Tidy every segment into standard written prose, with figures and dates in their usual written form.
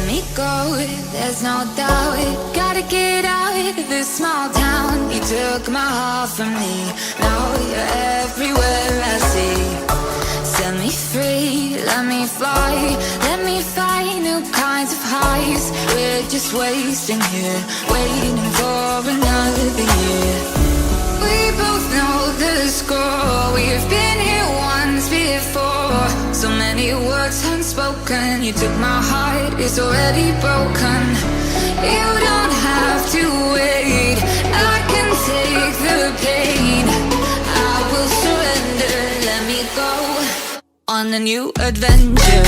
Let me go, there's no doubt. Gotta get out of this small town. You took my heart from me, now you're everywhere I see. Set me free, let me fly. Let me find new kinds of highs. We're just wasting here, waiting for another year. We both know the score. We've been here once before. So many words unspoken. You took my heart, it's already broken. You don't have to wait, I can take the pain. I will surrender, let me go on a new adventure.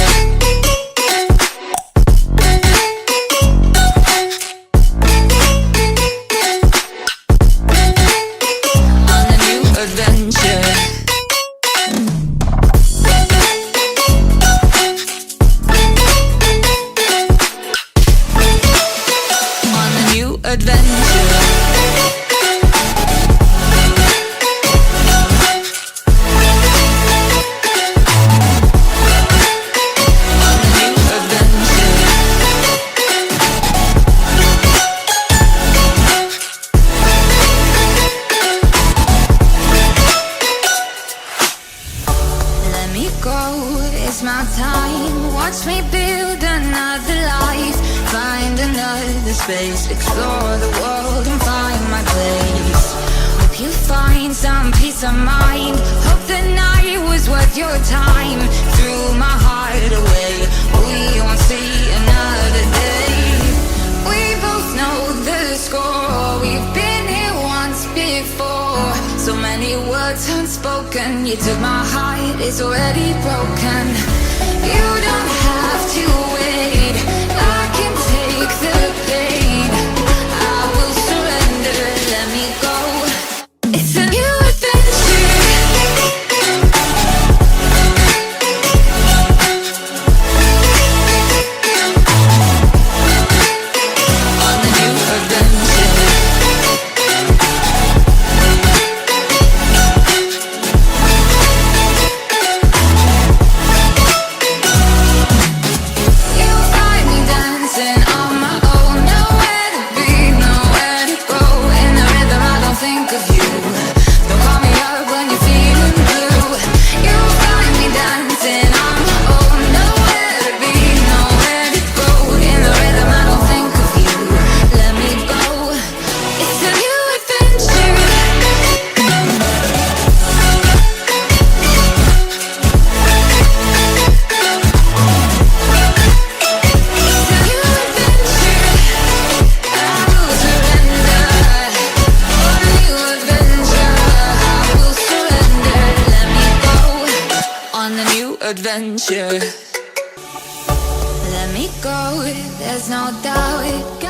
It's my time, watch me build another life. Find another space, explore the world and find my place. Hope you find some peace of mind. Hope the night was worth your time. Threw my heart away, we won't see another day. We both know the score, we've been here once before. So many words unspoken. You took my heart, it's already broken. You don't have to wait, I can take the pain. I will surrender, let me go. It's a new adventure. On a new adventure. Adventure. Let me go, there's no doubt.